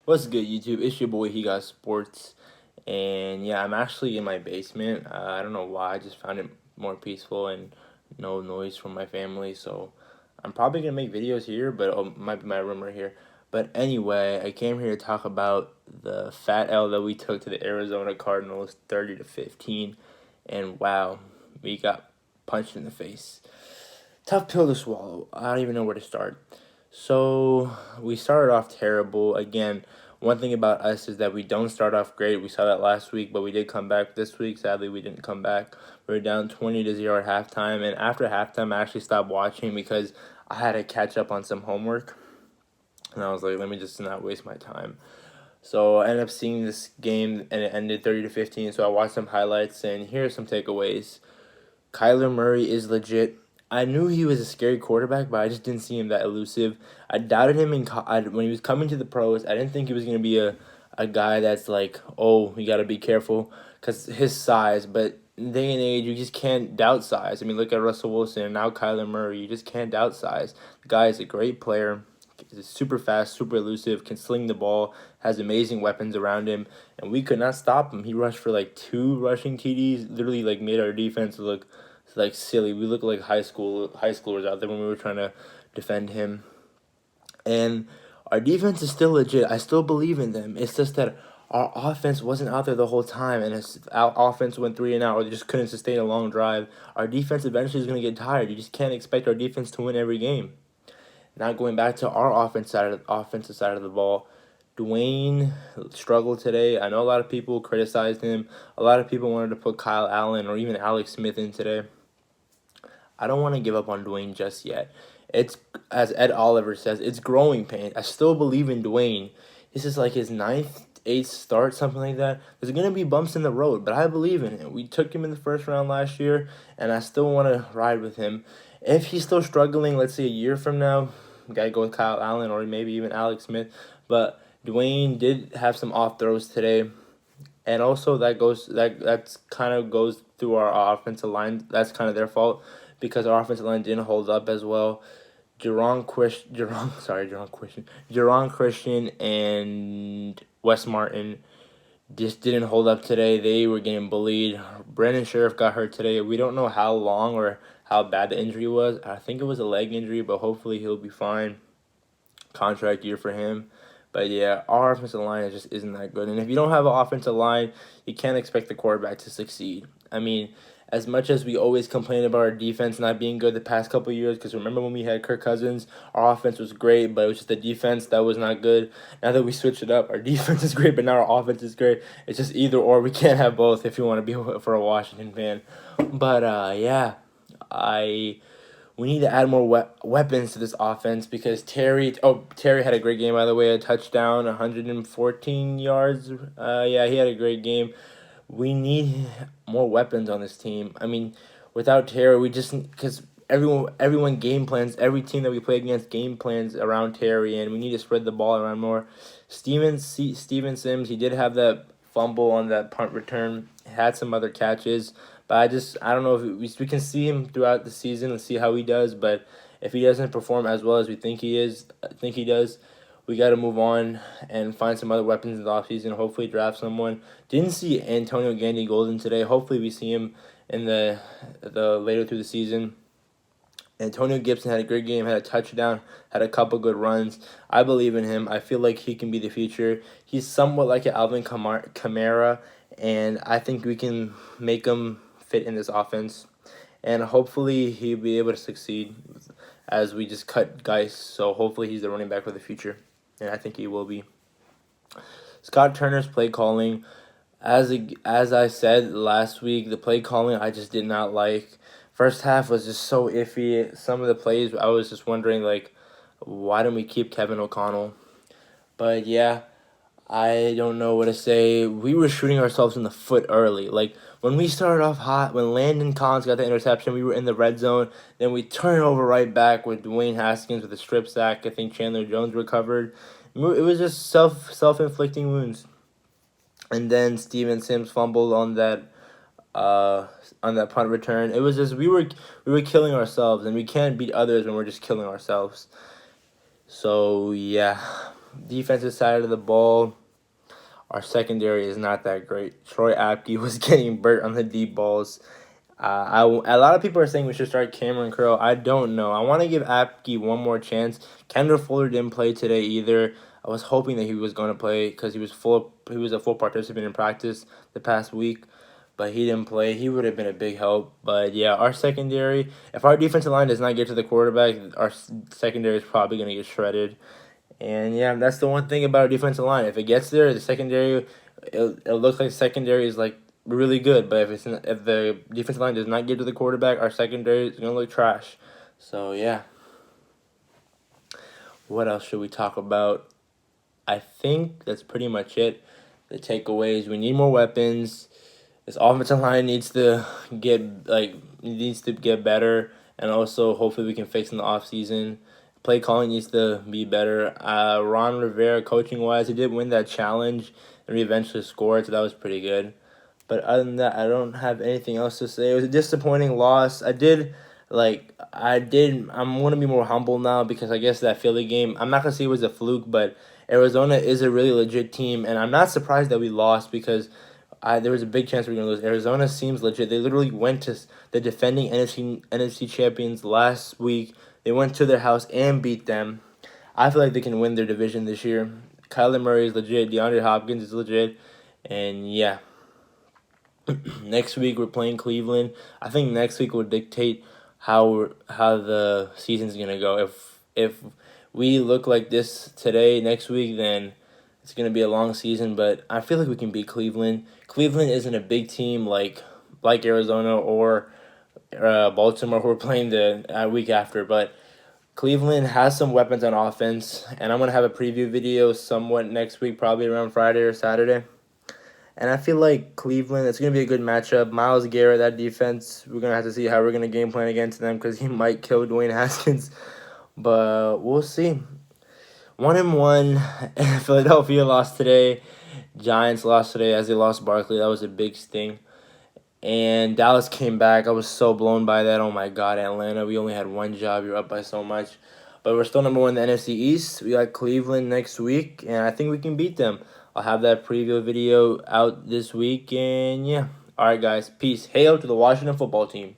What's good, YouTube? It's your boy, He Got Sports. And yeah, I'm actually in my basement. I don't know why. I just found it more peaceful and no noise from my family. So I'm probably going to make videos here, but it might be my room right here. But anyway, I came here to talk about the fat L that we took to the Arizona Cardinals, 30-15. And wow, we got punched in the face. Tough pill to swallow. I don't even know where to start. So we started off terrible. Again, one thing about us is that we don't start off great. We saw that last week, but we did come back this week. Sadly, we didn't come back. We were down 20-0 at halftime, and after halftime, I actually stopped watching because I had to catch up on some homework, and I was like, let me just not waste my time. So I ended up seeing this game, and it ended 30-15. So I watched some highlights, and here are some takeaways. Kyler Murray is legit. I knew he was a scary quarterback, but I just didn't see him that elusive. I doubted him when he was coming to the pros. I didn't think he was going to be a guy that's like, oh, you got to be careful because his size. But in day and age, you just can't doubt size. I mean, look at Russell Wilson and now Kyler Murray. You just can't doubt size. The guy is a great player. He's super fast, super elusive, can sling the ball, has amazing weapons around him, and we could not stop him. He rushed for like 2 rushing TDs, literally like made our defense look like silly. We looked like high schoolers out there when we were trying to defend him. And our defense is still legit. I still believe in them. It's just that our offense wasn't out there the whole time, and our offense went 3 and out, or they just couldn't sustain a long drive. Our defense eventually is going to get tired. You just can't expect our defense to win every game. Now going back to our offensive side of the ball, Dwayne struggled today. I know a lot of people criticized him. A lot of people wanted to put Kyle Allen or even Alex Smith in today. I don't want to give up on Dwayne just yet. It's, as Ed Oliver says, it's growing pain. I still believe in Dwayne. This is like his 9th, 8th start, something like that. There's going to be bumps in the road, but I believe in him. We took him in the first round last year, and I still want to ride with him. If he's still struggling, let's say a year from now, we got to go with Kyle Allen or maybe even Alex Smith. But Dwayne did have some off throws today. And also that's kind of goes through our offensive line. That's kind of their fault because our offensive line didn't hold up as well. Jerron Christian and Wes Martin just didn't hold up today. They were getting bullied. Brandon Sheriff got hurt today. We don't know how long or how bad the injury was. I think it was a leg injury, but hopefully he'll be fine. Contract year for him. But yeah, our offensive line just isn't that good. And if you don't have an offensive line, you can't expect the quarterback to succeed. I mean, as much as we always complain about our defense not being good the past couple of years, because remember when we had Kirk Cousins, our offense was great, but it was just the defense that was not good. Now that we switched it up, our defense is great, but now our offense is great. It's just either or. We can't have both if you want to be for a Washington fan. But yeah, we need to add more weapons to this offense because Terry had a great game, by the way, a touchdown, 114 yards. Yeah, he had a great game. We need more weapons on this team. I mean, without Terry, we just because everyone game plans, every team that we play against game plans around Terry, and we need to spread the ball around more. Steven Sims, he did have that fumble on that punt return, had some other catches. But I don't know if we can see him throughout the season and see how he does. But if he doesn't perform as well as we think he does, we got to move on and find some other weapons in the offseason. Hopefully draft someone. Didn't see Antonio Gandy Golden today. Hopefully we see him in the later through the season. Antonio Gibson had a great game, had a touchdown, had a couple good runs. I believe in him. I feel like he can be the future. He's somewhat like an Alvin Kamara, and I think we can make him fit in this offense. And hopefully he'll be able to succeed as we just cut guys. So hopefully he's the running back for the future, and I think he will be. Scott Turner's play calling, as I said last week, the play calling I just did not like. First half was just so iffy. Some of the plays I was just wondering like, why don't we keep Kevin O'Connell? But yeah, I don't know what to say. We were shooting ourselves in the foot early. Like when we started off hot, when Landon Collins got the interception, we were in the red zone. Then we turn over right back with Dwayne Haskins with a strip sack. I think Chandler Jones recovered. It was just self-inflicting wounds. And then Steven Sims fumbled on that punt return. It was just we were killing ourselves, and we can't beat others when we're just killing ourselves. So yeah, defensive side of the ball, our secondary is not that great. Troy Apke was getting burnt on the deep balls. A lot of people are saying we should start Cameron Curl. I don't know. I want to give Apke one more chance. Kendall Fuller didn't play today either. I was hoping that he was going to play because he was a full participant in practice the past week, but he didn't play. He would have been a big help. But yeah, our secondary, if our defensive line does not get to the quarterback, our secondary is probably going to get shredded. And yeah, that's the one thing about our defensive line. If it gets there, the secondary, it looks like the secondary is like really good. But if the defensive line does not get to the quarterback, our secondary is gonna look trash. So yeah. What else should we talk about? I think that's pretty much it. The takeaways: we need more weapons. This offensive line needs to get better, and also hopefully we can fix in the offseason. Play calling needs to be better. Ron Rivera, coaching wise, he did win that challenge, and we eventually scored, so that was pretty good. But other than that, I don't have anything else to say. It was a disappointing loss. I'm gonna be more humble now because I guess that Philly game, I'm not gonna say it was a fluke, but Arizona is a really legit team, and I'm not surprised that we lost because there was a big chance we were going to lose. Arizona seems legit. They literally went to the defending NFC champions last week. They went to their house and beat them. I feel like they can win their division this year. Kyler Murray is legit. DeAndre Hopkins is legit. And yeah. Next week we're playing Cleveland. I think next week will dictate how the season's going to go. If we look like this today, next week, then it's going to be a long season, but I feel like we can beat Cleveland. Cleveland isn't a big team like Arizona or Baltimore, who are playing the week after, but Cleveland has some weapons on offense, and I'm going to have a preview video somewhat next week, probably around Friday or Saturday. And I feel like Cleveland, it's going to be a good matchup. Myles Garrett, that defense, we're going to have to see how we're going to game plan against them because he might kill Dwayne Haskins, but we'll see. 1-1. Philadelphia lost today. Giants lost today as they lost Barkley. That was a big sting. And Dallas came back. I was so blown by that. Oh my God, Atlanta. We only had one job. You're up by so much. But we're still number one in the NFC East. We got Cleveland next week, and I think we can beat them. I'll have that preview video out this week. And yeah. All right, guys. Peace. Hail to the Washington football team.